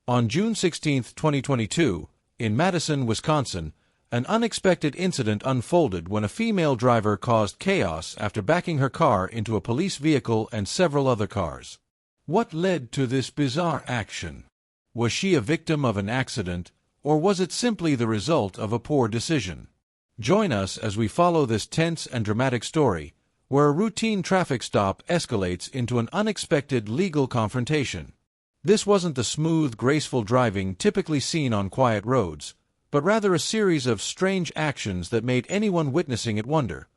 On June 16, 2022, in Madison, Wisconsin, an unexpected incident unfolded when a female driver caused chaos after backing her car into a police vehicle and several other cars. What led to this bizarre action? Was she a victim of an accident, or was it simply the result of a poor decision? Join us as we follow this tense and dramatic story, where a routine traffic stop escalates into an unexpected legal confrontation. This wasn't the smooth, graceful driving typically seen on quiet roads, but rather a series of strange actions that made anyone witnessing it wonder.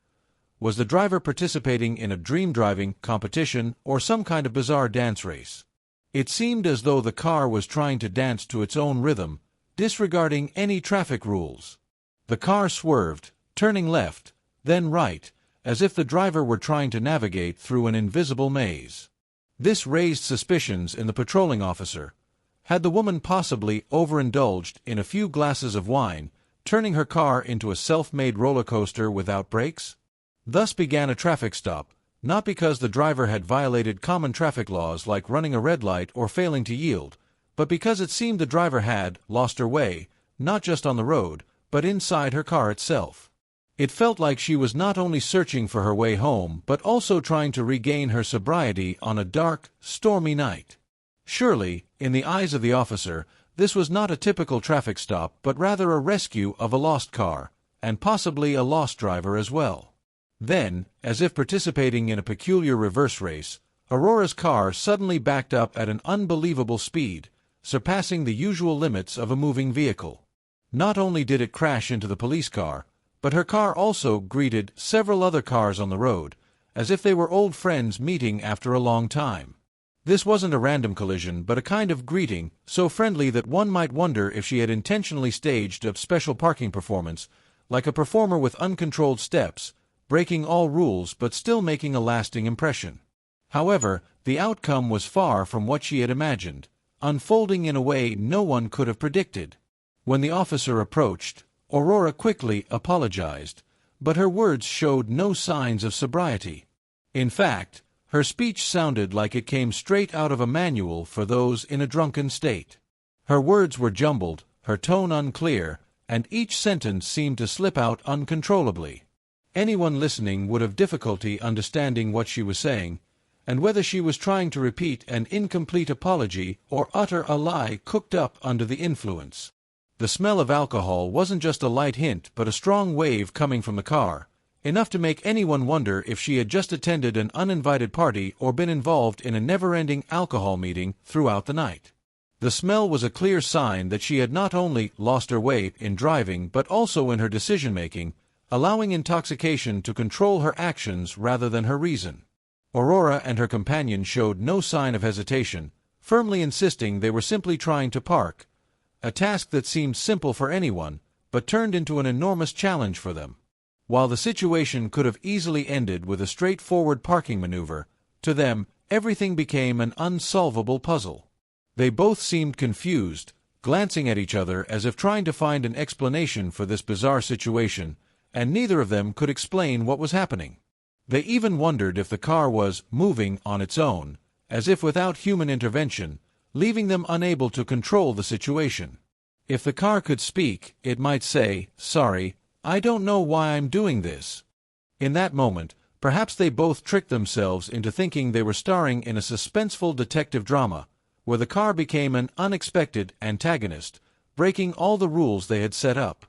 Was the driver participating in a dream driving competition or some kind of bizarre dance race? It seemed as though the car was trying to dance to its own rhythm, disregarding any traffic rules. The car swerved, turning left, then right, as if the driver were trying to navigate through an invisible maze. This raised suspicions in the patrolling officer. Had the woman possibly overindulged in a few glasses of wine, turning her car into a self-made roller coaster without brakes? Thus began a traffic stop, not because the driver had violated common traffic laws like running a red light or failing to yield, but because it seemed the driver had lost her way, not just on the road, but inside her car itself. It felt like she was not only searching for her way home, but also trying to regain her sobriety on a dark, stormy night. Surely, in the eyes of the officer, this was not a typical traffic stop, but rather a rescue of a lost car, and possibly a lost driver as well. Then, as if participating in a peculiar reverse race, Aurora's car suddenly backed up at an unbelievable speed, surpassing the usual limits of a moving vehicle. Not only did it crash into the police car, but her car also greeted several other cars on the road, as if they were old friends meeting after a long time. This wasn't a random collision, but a kind of greeting, so friendly that one might wonder if she had intentionally staged a special parking performance, like a performer with uncontrolled steps, breaking all rules but still making a lasting impression. However, the outcome was far from what she had imagined, unfolding in a way no one could have predicted. When the officer approached, Aurora quickly apologized, but her words showed no signs of sobriety. In fact, her speech sounded like it came straight out of a manual for those in a drunken state. Her words were jumbled, her tone unclear, and each sentence seemed to slip out uncontrollably. Anyone listening would have difficulty understanding what she was saying, and whether she was trying to repeat an incomplete apology or utter a lie cooked up under the influence. The smell of alcohol wasn't just a light hint but a strong wave coming from the car, enough to make anyone wonder if she had just attended an uninvited party or been involved in a never-ending alcohol meeting throughout the night. The smell was a clear sign that she had not only lost her way in driving but also in her decision-making, allowing intoxication to control her actions rather than her reason. Aurora and her companion showed no sign of hesitation, firmly insisting they were simply trying to park, a task that seemed simple for anyone, but turned into an enormous challenge for them. While the situation could have easily ended with a straightforward parking maneuver, to them, everything became an unsolvable puzzle. They both seemed confused, glancing at each other as if trying to find an explanation for this bizarre situation, and neither of them could explain what was happening. They even wondered if the car was moving on its own, as if without human intervention, leaving them unable to control the situation. If the car could speak, it might say, "Sorry, I don't know why I'm doing this." In that moment, perhaps they both tricked themselves into thinking they were starring in a suspenseful detective drama, where the car became an unexpected antagonist, breaking all the rules they had set up.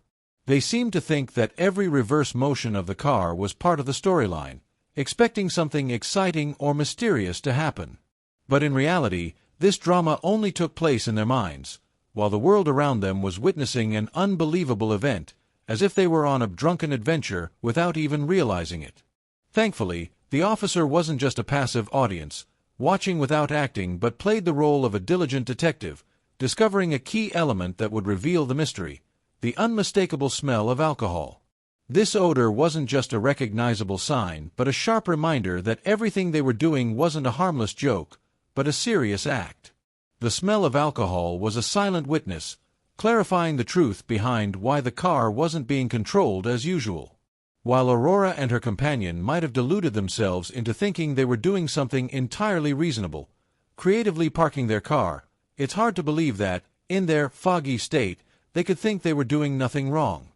They seemed to think that every reverse motion of the car was part of the storyline, expecting something exciting or mysterious to happen. But in reality, this drama only took place in their minds, while the world around them was witnessing an unbelievable event, as if they were on a drunken adventure without even realizing it. Thankfully, the officer wasn't just a passive audience, watching without acting, but played the role of a diligent detective, discovering a key element that would reveal the mystery: the unmistakable smell of alcohol. This odor wasn't just a recognizable sign, but a sharp reminder that everything they were doing wasn't a harmless joke, but a serious act. The smell of alcohol was a silent witness, clarifying the truth behind why the car wasn't being controlled as usual. While Aurora and her companion might have deluded themselves into thinking they were doing something entirely reasonable, creatively parking their car, it's hard to believe that, in their foggy state, they could think they were doing nothing wrong.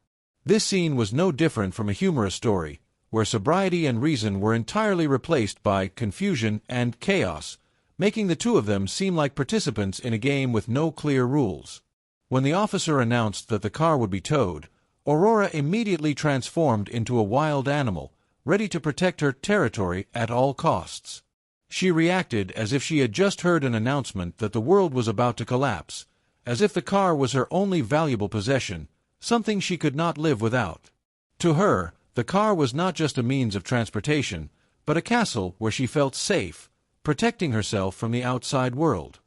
This scene was no different from a humorous story, where sobriety and reason were entirely replaced by confusion and chaos, making the two of them seem like participants in a game with no clear rules. When the officer announced that the car would be towed, Aurora immediately transformed into a wild animal, ready to protect her territory at all costs. She reacted as if she had just heard an announcement that the world was about to collapse, as if the car was her only valuable possession, something she could not live without. To her, the car was not just a means of transportation, but a castle where she felt safe, protecting herself from the outside world.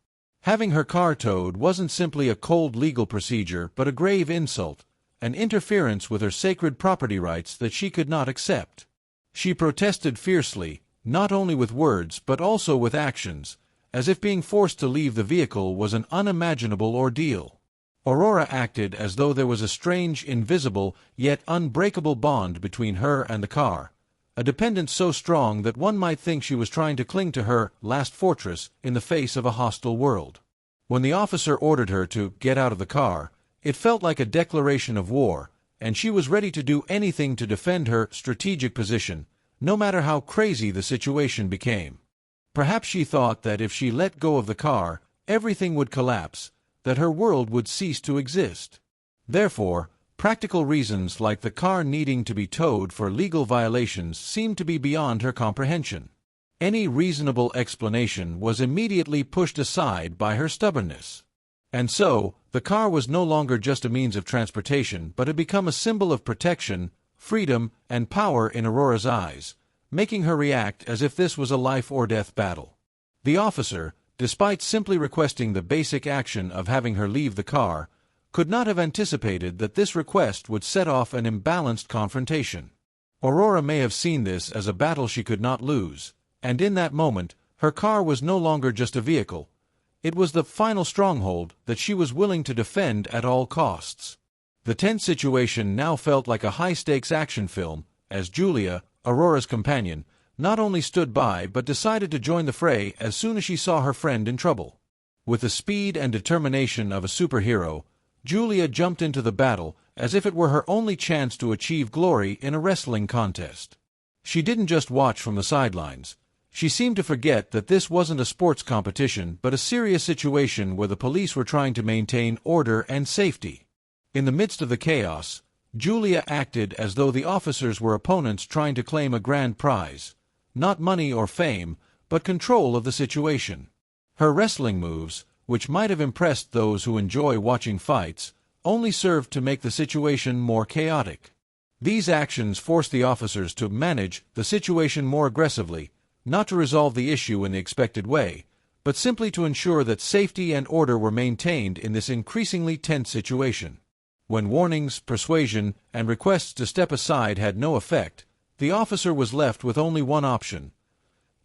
Having her car towed wasn't simply a cold legal procedure but a grave insult, an interference with her sacred property rights that she could not accept. She protested fiercely, not only with words but also with actions, as if being forced to leave the vehicle was an unimaginable ordeal. Aurora acted as though there was a strange, invisible, yet unbreakable bond between her and the car, a dependence so strong that one might think she was trying to cling to her last fortress in the face of a hostile world. When the officer ordered her to get out of the car, it felt like a declaration of war, and she was ready to do anything to defend her strategic position, no matter how crazy the situation became. Perhaps she thought that if she let go of the car, everything would collapse, that her world would cease to exist. Therefore, practical reasons like the car needing to be towed for legal violations seemed to be beyond her comprehension. Any reasonable explanation was immediately pushed aside by her stubbornness. And so, the car was no longer just a means of transportation but had become a symbol of protection, freedom, and power in Aurora's eyes, making her react as if this was a life-or-death battle. The officer, despite simply requesting the basic action of having her leave the car, could not have anticipated that this request would set off an imbalanced confrontation. Aurora may have seen this as a battle she could not lose, and in that moment, her car was no longer just a vehicle. It was the final stronghold that she was willing to defend at all costs. The tense situation now felt like a high-stakes action film, as Julia, Aurora's companion, not only stood by but decided to join the fray as soon as she saw her friend in trouble. With the speed and determination of a superhero, Julia jumped into the battle as if it were her only chance to achieve glory in a wrestling contest. She didn't just watch from the sidelines. She seemed to forget that this wasn't a sports competition but a serious situation where the police were trying to maintain order and safety. In the midst of the chaos, Julia acted as though the officers were opponents trying to claim a grand prize, not money or fame, but control of the situation. Her wrestling moves, which might have impressed those who enjoy watching fights, only served to make the situation more chaotic. These actions forced the officers to manage the situation more aggressively, not to resolve the issue in the expected way, but simply to ensure that safety and order were maintained in this increasingly tense situation. When warnings, persuasion, and requests to step aside had no effect, the officer was left with only one option: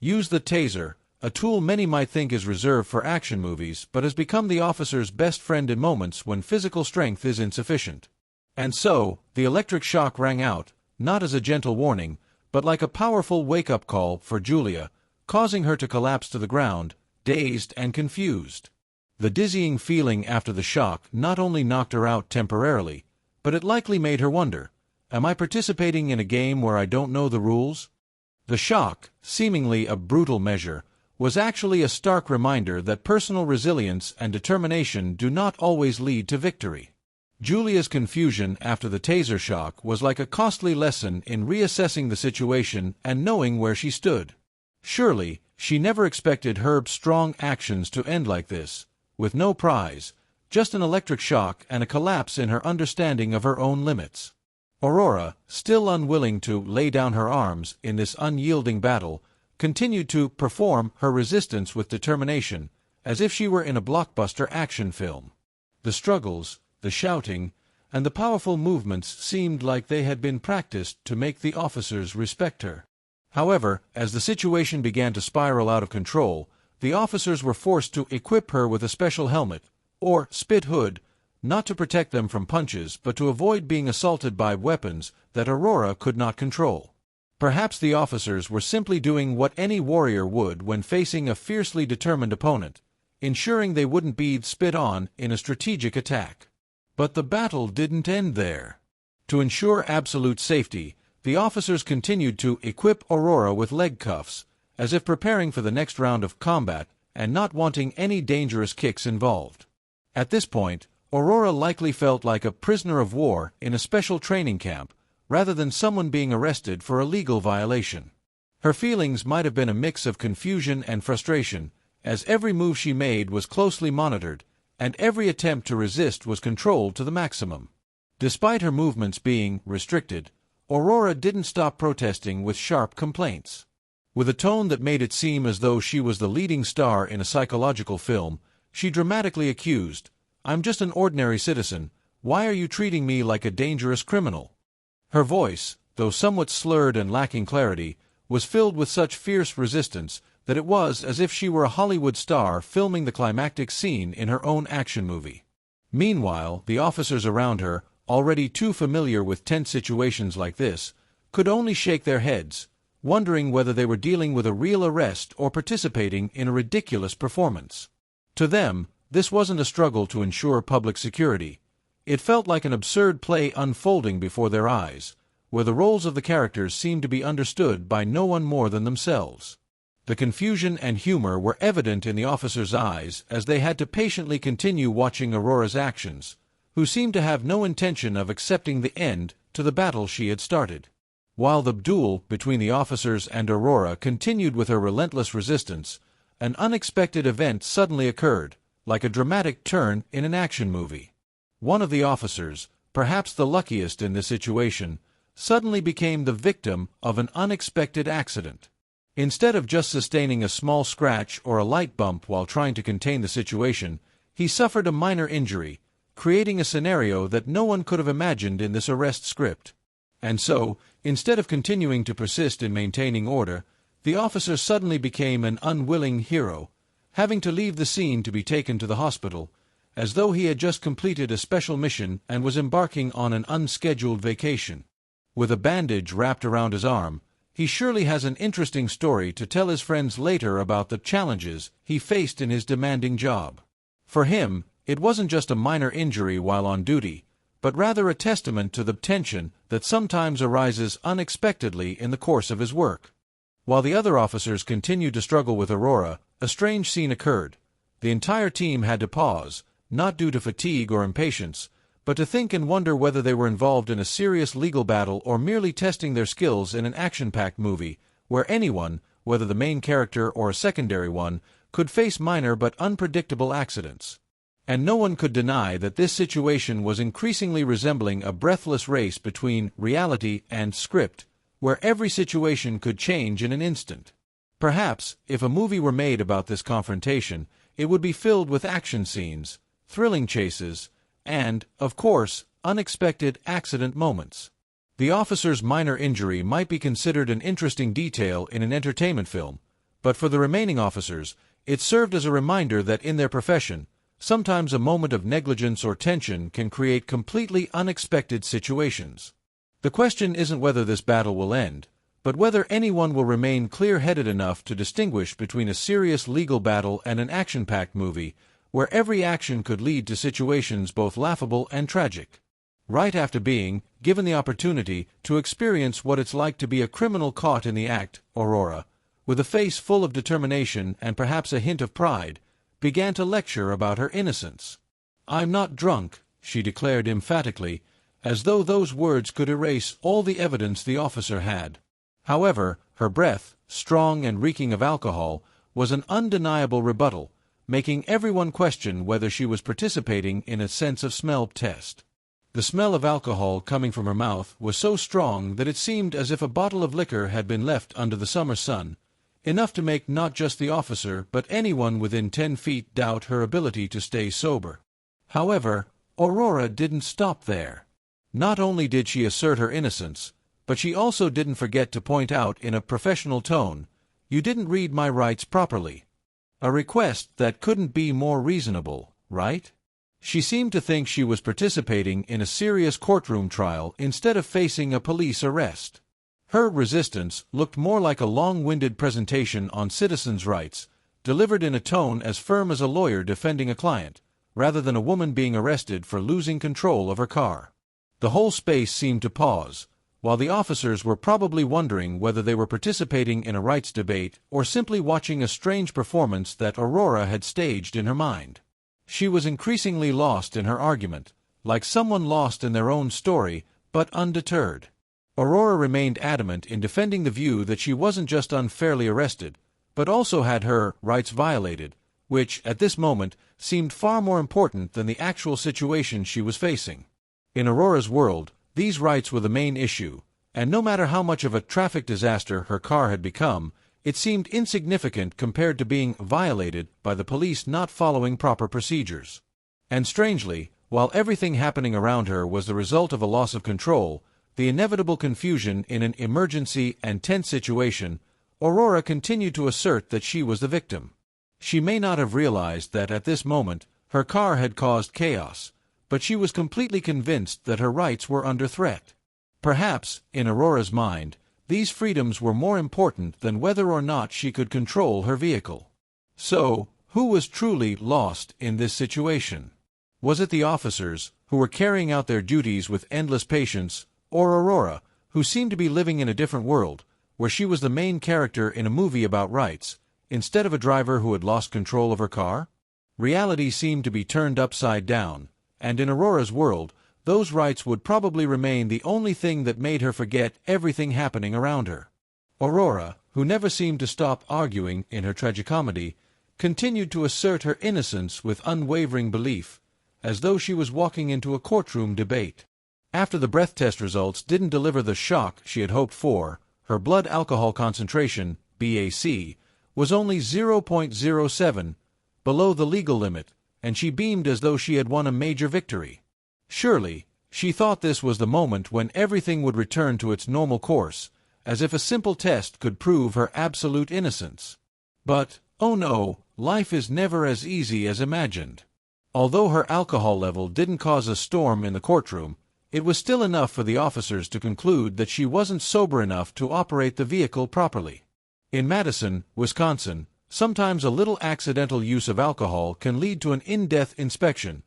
use the taser, a tool many might think is reserved for action movies but has become the officer's best friend in moments when physical strength is insufficient. And so, the electric shock rang out, not as a gentle warning, but like a powerful wake-up call for Julia, causing her to collapse to the ground, dazed and confused. The dizzying feeling after the shock not only knocked her out temporarily, but it likely made her wonder, am I participating in a game where I don't know the rules? The shock, seemingly a brutal measure, was actually a stark reminder that personal resilience and determination do not always lead to victory. Julia's confusion after the taser shock was like a costly lesson in reassessing the situation and knowing where she stood. Surely, she never expected Herb's strong actions to end like this, with no prize, just an electric shock and a collapse in her understanding of her own limits. Aurora, still unwilling to lay down her arms in this unyielding battle, continued to perform her resistance with determination, as if she were in a blockbuster action film. The struggles, the shouting, and the powerful movements seemed like they had been practiced to make the officers respect her. However, as the situation began to spiral out of control, the officers were forced to equip her with a special helmet, or spit hood, not to protect them from punches but to avoid being assaulted by weapons that Aurora could not control. Perhaps the officers were simply doing what any warrior would when facing a fiercely determined opponent, ensuring they wouldn't be spit on in a strategic attack. But the battle didn't end there. To ensure absolute safety, the officers continued to equip Aurora with leg cuffs, as if preparing for the next round of combat and not wanting any dangerous kicks involved. At this point, Aurora likely felt like a prisoner of war in a special training camp, rather than someone being arrested for a legal violation. Her feelings might have been a mix of confusion and frustration, as every move she made was closely monitored, and every attempt to resist was controlled to the maximum. Despite her movements being restricted, Aurora didn't stop protesting with sharp complaints. With a tone that made it seem as though she was the leading star in a psychological film, she dramatically accused, "I'm just an ordinary citizen. Why are you treating me like a dangerous criminal?" Her voice, though somewhat slurred and lacking clarity, was filled with such fierce resistance that it was as if she were a Hollywood star filming the climactic scene in her own action movie. Meanwhile, the officers around her, already too familiar with tense situations like this, could only shake their heads, wondering whether they were dealing with a real arrest or participating in a ridiculous performance. To them, this wasn't a struggle to ensure public security. It felt like an absurd play unfolding before their eyes, where the roles of the characters seemed to be understood by no one more than themselves. The confusion and humor were evident in the officers' eyes as they had to patiently continue watching Aurora's actions, who seemed to have no intention of accepting the end to the battle she had started. While the duel between the officers and Aurora continued with her relentless resistance, an unexpected event suddenly occurred, like a dramatic turn in an action movie. One of the officers, perhaps the luckiest in this situation, suddenly became the victim of an unexpected accident. Instead of just sustaining a small scratch or a light bump while trying to contain the situation, he suffered a minor injury, creating a scenario that no one could have imagined in this arrest script. And so, instead of continuing to persist in maintaining order, the officer suddenly became an unwilling hero, having to leave the scene to be taken to the hospital, as though he had just completed a special mission and was embarking on an unscheduled vacation. With a bandage wrapped around his arm, he surely has an interesting story to tell his friends later about the challenges he faced in his demanding job. For him, it wasn't just a minor injury while on duty, but rather a testament to the tension that sometimes arises unexpectedly in the course of his work. While the other officers continued to struggle with Aurora, a strange scene occurred. The entire team had to pause, not due to fatigue or impatience, but to think and wonder whether they were involved in a serious legal battle or merely testing their skills in an action-packed movie, where anyone, whether the main character or a secondary one, could face minor but unpredictable accidents. And no one could deny that this situation was increasingly resembling a breathless race between reality and script, where every situation could change in an instant. Perhaps, if a movie were made about this confrontation, it would be filled with action scenes, thrilling chases, and, of course, unexpected accident moments. The officer's minor injury might be considered an interesting detail in an entertainment film, but for the remaining officers, it served as a reminder that in their profession, sometimes a moment of negligence or tension can create completely unexpected situations. The question isn't whether this battle will end, but whether anyone will remain clear-headed enough to distinguish between a serious legal battle and an action-packed movie, where every action could lead to situations both laughable and tragic. Right after being given the opportunity to experience what it's like to be a criminal caught in the act, Aurora, with a face full of determination and perhaps a hint of pride, began to lecture about her innocence. "I'm not drunk," she declared emphatically, as though those words could erase all the evidence the officer had. However, her breath, strong and reeking of alcohol, was an undeniable rebuttal, making everyone question whether she was participating in a sense of smell test. The smell of alcohol coming from her mouth was so strong that it seemed as if a bottle of liquor had been left under the summer sun, enough to make not just the officer but anyone within 10 feet doubt her ability to stay sober. However, Aurora didn't stop there. Not only did she assert her innocence, but she also didn't forget to point out in a professional tone, "You didn't read my rights properly." A request that couldn't be more reasonable, right? She seemed to think she was participating in a serious courtroom trial instead of facing a police arrest. Her resistance looked more like a long-winded presentation on citizens' rights delivered in a tone as firm as a lawyer defending a client, rather than a woman being arrested for losing control of her car. The whole space seemed to pause, while the officers were probably wondering whether they were participating in a rights debate or simply watching a strange performance that Aurora had staged in her mind. She was increasingly lost in her argument, like someone lost in their own story, but undeterred. Aurora remained adamant in defending the view that she wasn't just unfairly arrested, but also had her rights violated, which, at this moment, seemed far more important than the actual situation she was facing. In Aurora's world, these rights were the main issue, and no matter how much of a traffic disaster her car had become, it seemed insignificant compared to being violated by the police not following proper procedures. And strangely, while everything happening around her was the result of a loss of control, the inevitable confusion in an emergency and tense situation, Aurora continued to assert that she was the victim. She may not have realized that at this moment her car had caused chaos, but she was completely convinced that her rights were under threat. Perhaps, in Aurora's mind, these freedoms were more important than whether or not she could control her vehicle. So, who was truly lost in this situation? Was it the officers, who were carrying out their duties with endless patience, or Aurora, who seemed to be living in a different world, where she was the main character in a movie about rights, instead of a driver who had lost control of her car? Reality seemed to be turned upside down, and in Aurora's world, those rights would probably remain the only thing that made her forget everything happening around her. Aurora, who never seemed to stop arguing in her tragicomedy, continued to assert her innocence with unwavering belief, as though she was walking into a courtroom debate. After the breath test results didn't deliver the shock she had hoped for, her blood alcohol concentration, BAC, was only 0.07, below the legal limit, and she beamed as though she had won a major victory. Surely, she thought this was the moment when everything would return to its normal course, as if a simple test could prove her absolute innocence. But, oh no, life is never as easy as imagined. Although her alcohol level didn't cause a storm in the courtroom, it was still enough for the officers to conclude that she wasn't sober enough to operate the vehicle properly. In Madison, Wisconsin, sometimes a little accidental use of alcohol can lead to an in-depth inspection,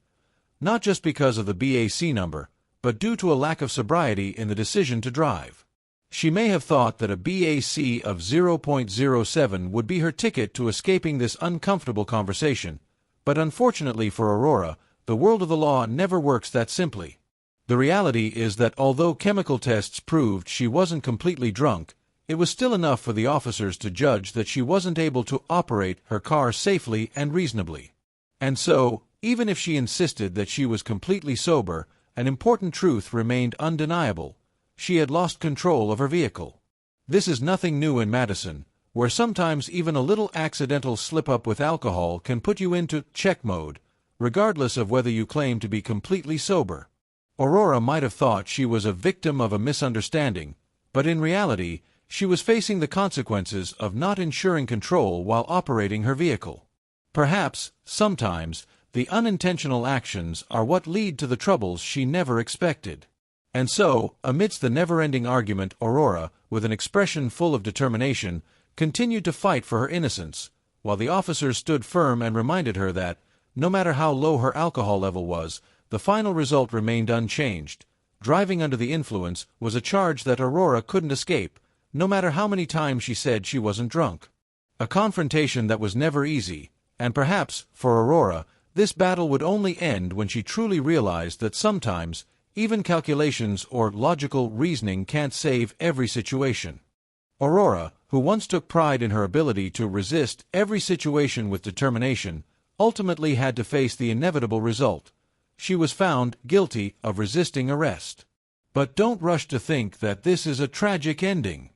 not just because of the BAC number, but due to a lack of sobriety in the decision to drive. She may have thought that a BAC of 0.07 would be her ticket to escaping this uncomfortable conversation, but unfortunately for Aurora, the world of the law never works that simply. The reality is that although chemical tests proved she wasn't completely drunk, it was still enough for the officers to judge that she wasn't able to operate her car safely and reasonably. And so, even if she insisted that she was completely sober, an important truth remained undeniable: she had lost control of her vehicle. This is nothing new in Madison, where sometimes even a little accidental slip-up with alcohol can put you into check mode, regardless of whether you claim to be completely sober. Aurora might have thought she was a victim of a misunderstanding, but in reality, she was facing the consequences of not ensuring control while operating her vehicle. Perhaps, sometimes, the unintentional actions are what lead to the troubles she never expected. And so, amidst the never-ending argument, Aurora, with an expression full of determination, continued to fight for her innocence, while the officers stood firm and reminded her that, no matter how low her alcohol level was, the final result remained unchanged. Driving under the influence was a charge that Aurora couldn't escape, no matter how many times she said she wasn't drunk. A confrontation that was never easy, and perhaps, for Aurora, this battle would only end when she truly realized that sometimes, even calculations or logical reasoning can't save every situation. Aurora, who once took pride in her ability to resist every situation with determination, ultimately had to face the inevitable result. She was found guilty of resisting arrest. But don't rush to think that this is a tragic ending.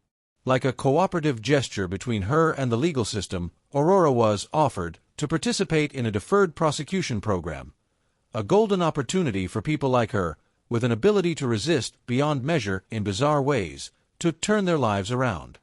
Like a cooperative gesture between her and the legal system, Aurora was offered to participate in a deferred prosecution program, a golden opportunity for people like her, with an ability to resist beyond measure in bizarre ways, to turn their lives around.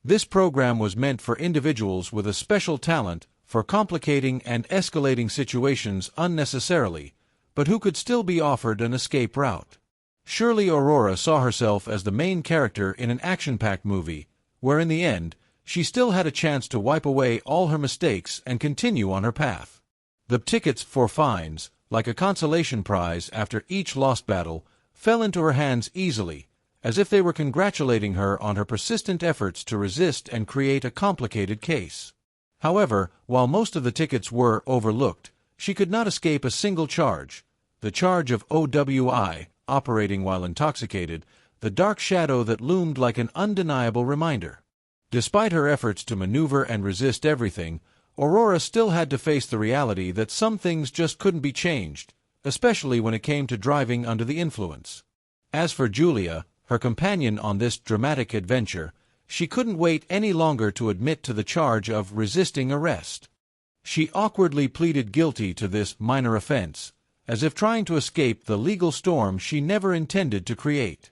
This program was meant for individuals with a special talent for complicating and escalating situations unnecessarily, but who could still be offered an escape route. Surely Aurora saw herself as the main character in an action-packed movie, where in the end, she still had a chance to wipe away all her mistakes and continue on her path. The tickets for fines, like a consolation prize after each lost battle, fell into her hands easily, as if they were congratulating her on her persistent efforts to resist and create a complicated case. However, while most of the tickets were overlooked, she could not escape a single charge, the charge of OWI, operating while intoxicated, the dark shadow that loomed like an undeniable reminder. Despite her efforts to maneuver and resist everything, Aurora still had to face the reality that some things just couldn't be changed, especially when it came to driving under the influence. As for Julia, her companion on this dramatic adventure, she couldn't wait any longer to admit to the charge of resisting arrest. She awkwardly pleaded guilty to this minor offense, as if trying to escape the legal storm she never intended to create.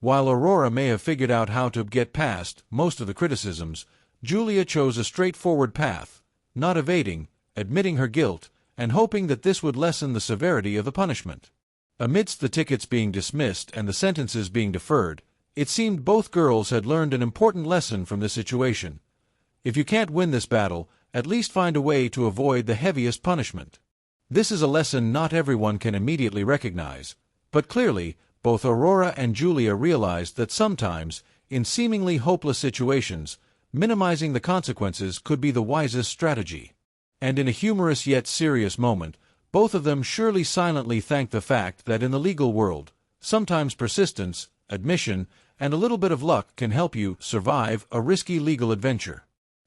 While Aurora may have figured out how to get past most of the criticisms, Julia chose a straightforward path, not evading, admitting her guilt, and hoping that this would lessen the severity of the punishment. Amidst the tickets being dismissed and the sentences being deferred, it seemed both girls had learned an important lesson from this situation. If you can't win this battle, at least find a way to avoid the heaviest punishment. This is a lesson not everyone can immediately recognize, but clearly, both Aurora and Julia realized that sometimes, in seemingly hopeless situations, minimizing the consequences could be the wisest strategy. And in a humorous yet serious moment, both of them surely silently thanked the fact that in the legal world, sometimes persistence, admission, and a little bit of luck can help you survive a risky legal adventure.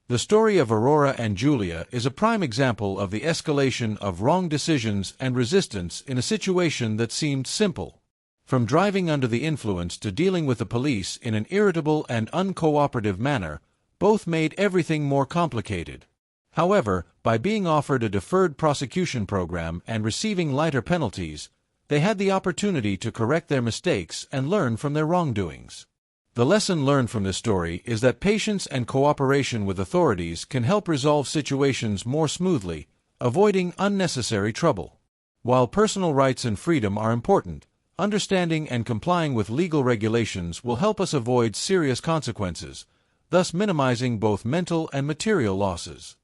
The story of Aurora and Julia is a prime example of the escalation of wrong decisions and resistance in a situation that seemed simple. From driving under the influence to dealing with the police in an irritable and uncooperative manner, both made everything more complicated. However, by being offered a deferred prosecution program and receiving lighter penalties, they had the opportunity to correct their mistakes and learn from their wrongdoings. The lesson learned from this story is that patience and cooperation with authorities can help resolve situations more smoothly, avoiding unnecessary trouble. While personal rights and freedom are important, understanding and complying with legal regulations will help us avoid serious consequences, thus minimizing both mental and material losses.